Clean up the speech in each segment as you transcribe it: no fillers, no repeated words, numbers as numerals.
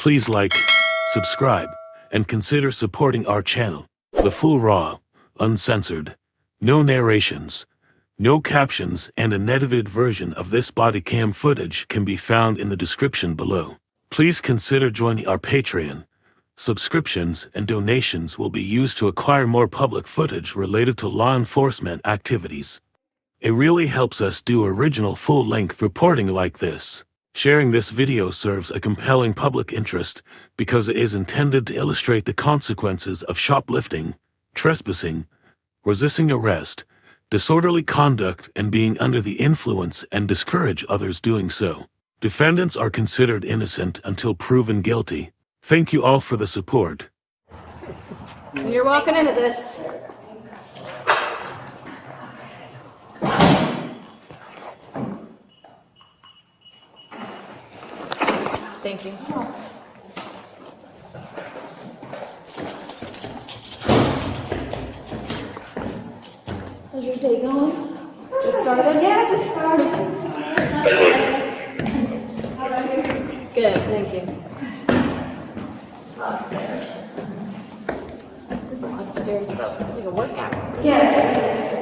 Please like, subscribe, and consider supporting our channel. The full raw, uncensored, no narrations, no captions, and unedited version of this body cam footage can be found in the description below. Please consider joining our Patreon. Subscriptions and donations will be used to acquire more public footage related to law enforcement activities. It really helps us do original full-length reporting like this. Sharing this video serves a compelling public interest because it is intended to illustrate the consequences of shoplifting, trespassing, resisting arrest, disorderly conduct, and being under the influence, and discourage others doing so. Defendants are considered innocent until proven guilty. Thank you all for the support. And you're walking into this. Thank you. How's your day going? Just started? Yeah, just started. Good, thank you. It's a lot of stairs. There's a lot of stairs. It's like a workout. Yeah.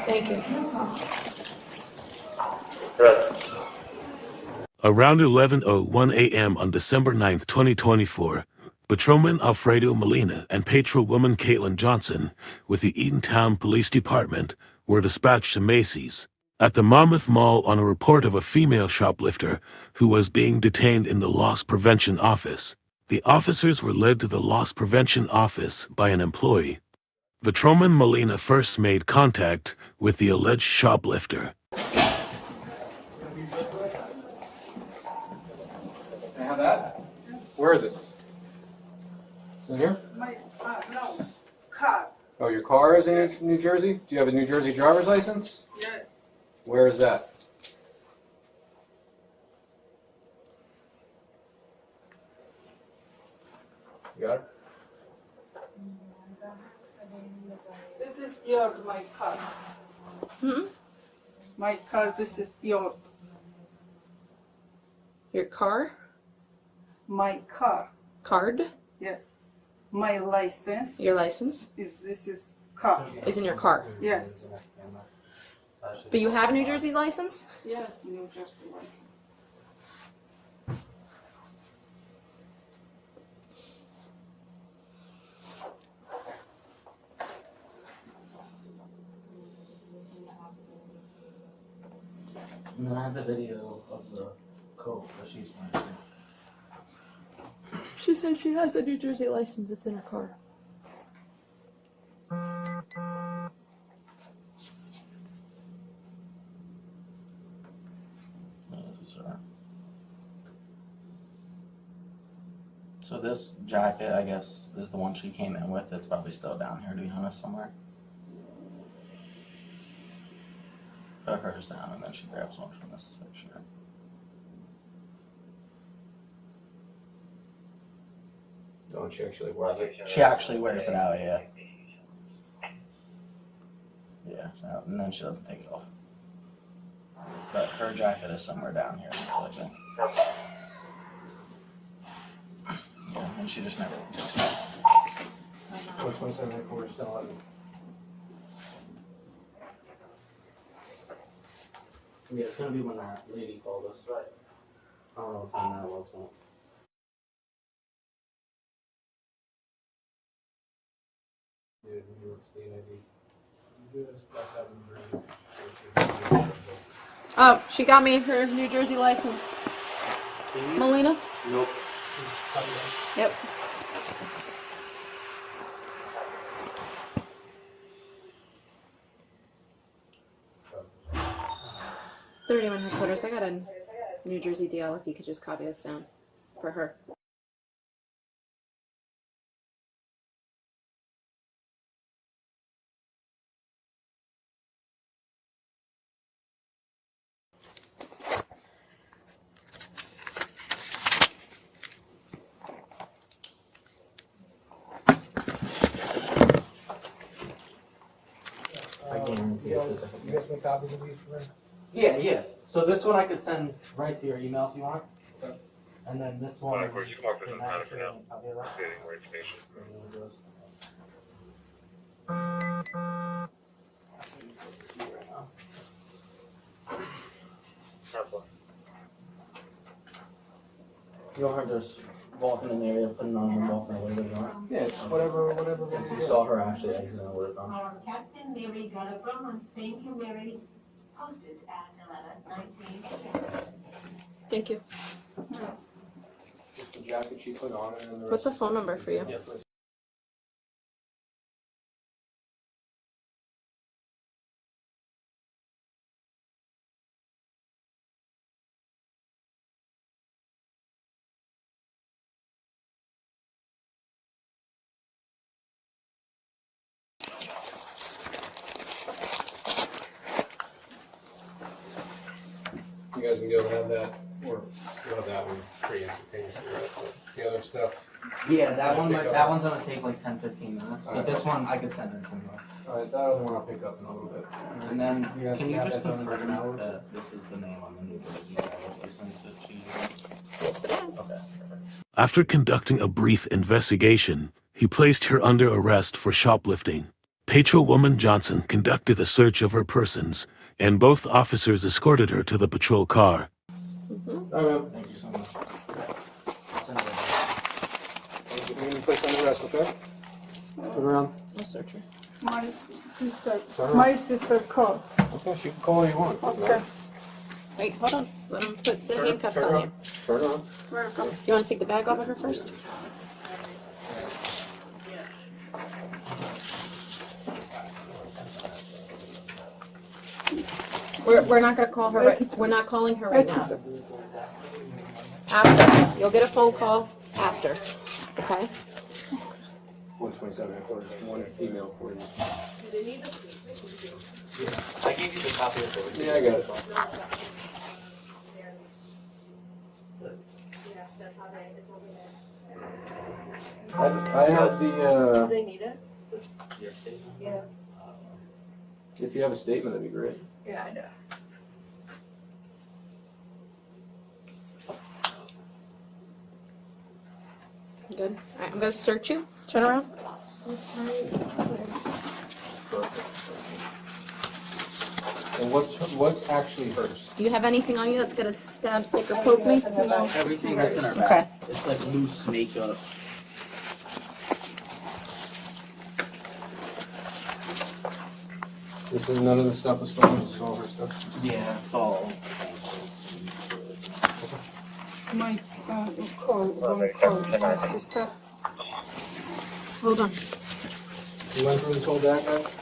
Thank you. Around 11:01 a.m. on December 9, 2024, Patrolman Alfredo Molina and Patrolwoman Katelyn Johnson with the Eatontown Police Department were dispatched to Macy's at the Monmouth Mall on a report of a female shoplifter who was being detained in the loss prevention office. The officers were led to the loss prevention office by an employee. Patrolman Molina first made contact with the alleged shoplifter. Can I have that? Where is it? Is it here? No, car. Oh, your car is in New Jersey? Do you have a New Jersey driver's license? Yes. Where is that? You got it? This is my car. Hmm? My car, this is your. Your car? My car. Card? Yes. My license Your license this is car. is in your car. Yes. But you have a New Jersey license? Yes, New Jersey license. And then I have the video of the coat that she's wearing. She said she has a New Jersey license. It's in her car. This is her. So this jacket, I guess, is the one she came in with. It's probably still down here, to be honest, somewhere. Put hers down, and then she grabs one from this picture. Oh, she actually wears it. She actually wears it out, yeah. Yeah, and then she doesn't take it off. But her jacket is somewhere down here, I think. Yeah, and she just never takes it off. 27 and a quarter still on it. Yeah, it's gonna be when that lady called us. Right. I don't know what time that was, but. Oh, she got me her New Jersey license. Molina? Nope. Yep. $31 headquarters. I got a New Jersey DL if you could just copy this down for her. You guys make copies of these for me? Yeah. So this one I could send right to your email if you want. Okay. And then this one. Of course, you can mark this as not for now. Copy of that. Getting more information. Harmful. You want her just walking in the area, putting on and walking away with her? Yeah, just whatever. Since you saw her actually exiting the work on. Captain Mary got a from Thank you, Mary. Posted at 11:19. Thank you. Just the jacket she put on and the What's a phone number for you? Yeah. You guys can go have that, or you'll have that one pretty instantaneously, right? But the other stuff. Yeah, that one's gonna take like 10-15 minutes. But this one I could send in somewhere. Alright, that other one I'll pick up in a little bit. And then You guys can you have just that done in confirm 10 hours? that this is the name on the New Jersey driver's license that she used? Yes, it is. Okay. After conducting a brief investigation, he placed her under arrest for shoplifting. Patrolwoman Johnson conducted a search of her persons, and both officers escorted her to the patrol car. Alright, Thank you so much. I'll send it we're gonna place on the rest, okay? Turn around. I'll search her. My sister called. Okay, she can call you want. Okay. Wait, hold on. Let him put the handcuffs turn on you. Turn on. You want to take the bag off of her first? We're not gonna call her. We're not calling her right now. After, you'll get a phone call after. Okay. 127 headquarters, one female for you. I gave you the copy of the Yeah, I got it. I have the, They need it? Your statement? Yeah. if you have a statement, that'd be great. Yeah, I know. Good. All right, I'm gonna search you. Turn around. And what's actually hers? Do you have anything on you that's gonna stab, stick, or poke me? Everything that's in her Okay. bag. It's like loose makeup. This is none of the stuff is stolen, this is all her stuff. Yeah, it's all. My call, my sister. Hold on. You went through this whole bag, right?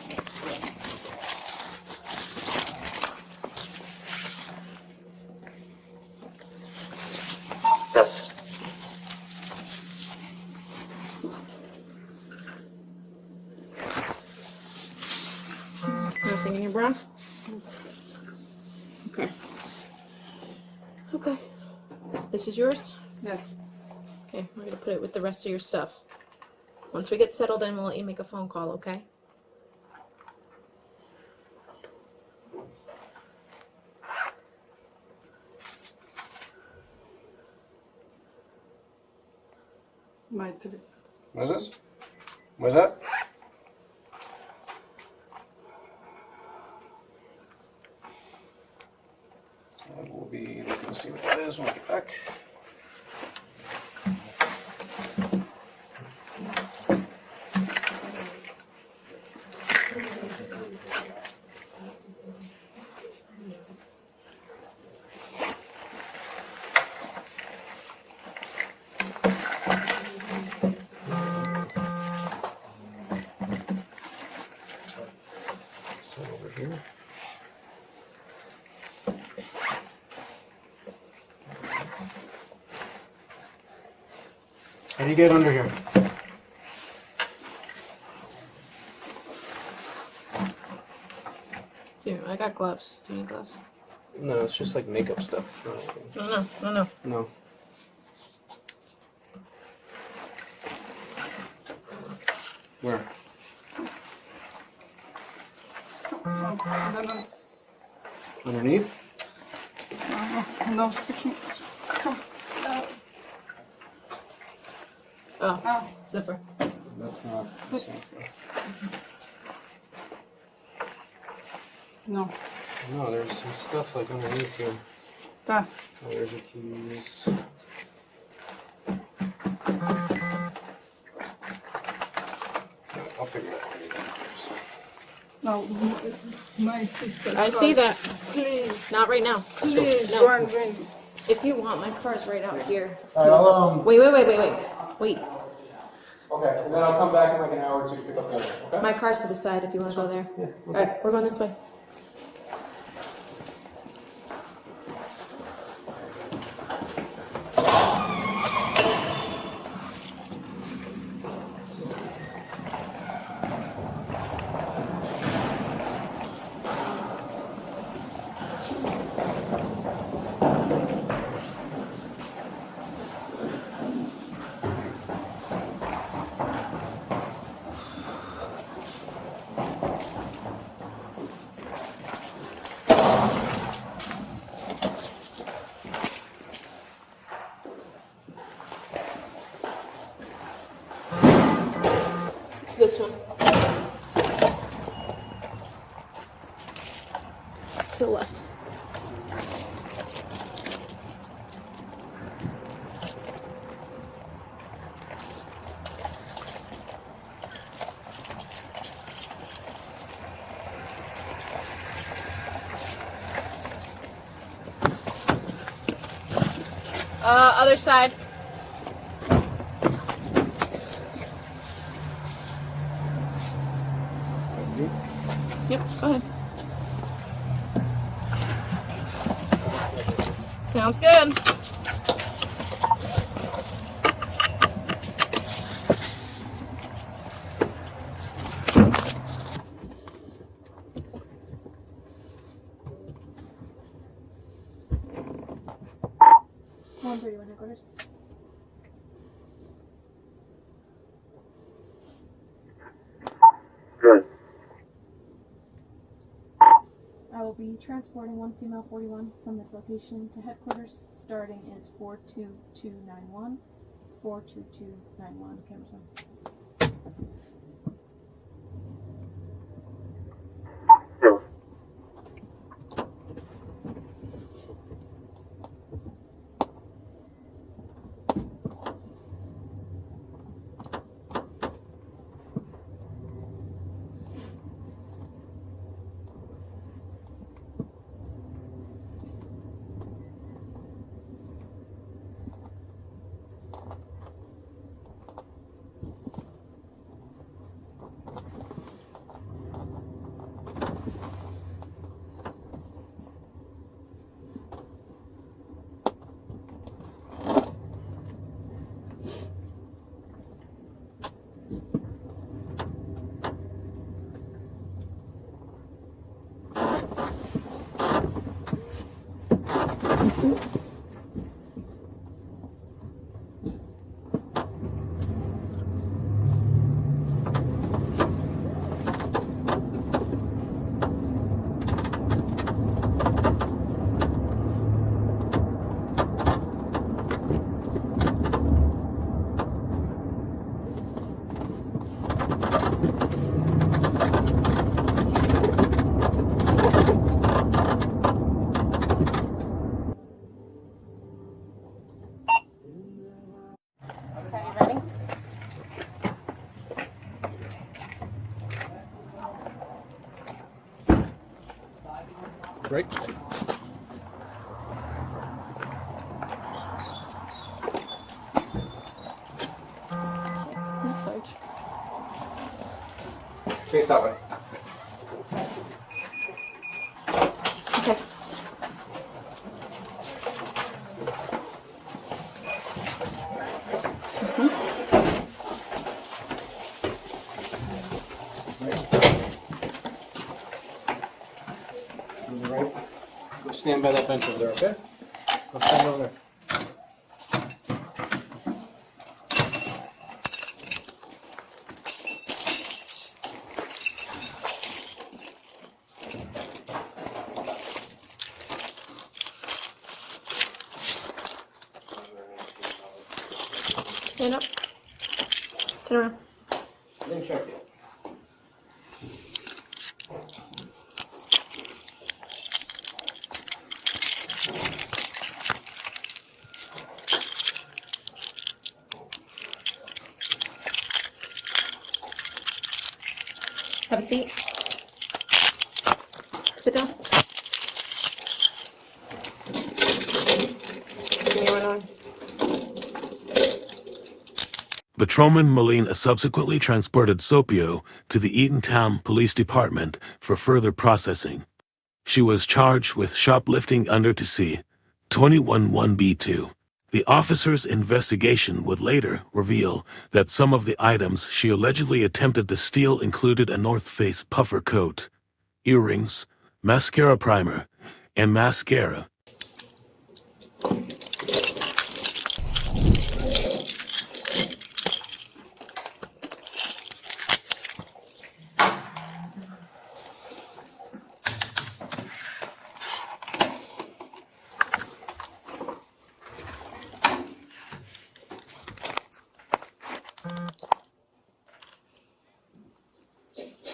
Nothing in your bra? Okay. Okay. This is yours? Yes. Okay, we're gonna put it with the rest of your stuff. Once we get settled in, we'll let you make a phone call, okay? My trip. What is this? What is that? And we'll be looking to see what that is when we get back. So over here. How do you get under here? Dude, I got gloves. Do you need gloves? No, it's just like makeup stuff. It's not anything. No. No. Where? No. Underneath? No sticking. Oh, zipper. That's not. No. No, there's some stuff like underneath here. Da. Oh, there's your keys. I'll figure it out. No, my sister. I see that. Please, Not right now. please, No. run. If you want, my car's right out here. I'll, Wait. okay, and then I'll come back in like an hour or two to pick up the other one, okay? My car's to the side if you want to go there. All right, we're going this way. This one. To the left. Other side. Yep, go ahead. Sounds good. $131. Good. I will be transporting one female 41 from this location to headquarters. Starting is 42291. 42291. Cameras on. Yes. Right? Sarge. Face that way. Okay. Move to the right. Go stand by that bench over there, okay? Go stand over there. Stand up. Turn around. I didn't check it. Have a seat. Sit down. Give me one arm. Patrolman Molina subsequently transported Sopio to the Eatontown Police Department for further processing. She was charged with shoplifting under to C. 21(1)(b)(2). The officer's investigation would later reveal that some of the items she allegedly attempted to steal included a North Face puffer coat, earrings, mascara primer, and mascara,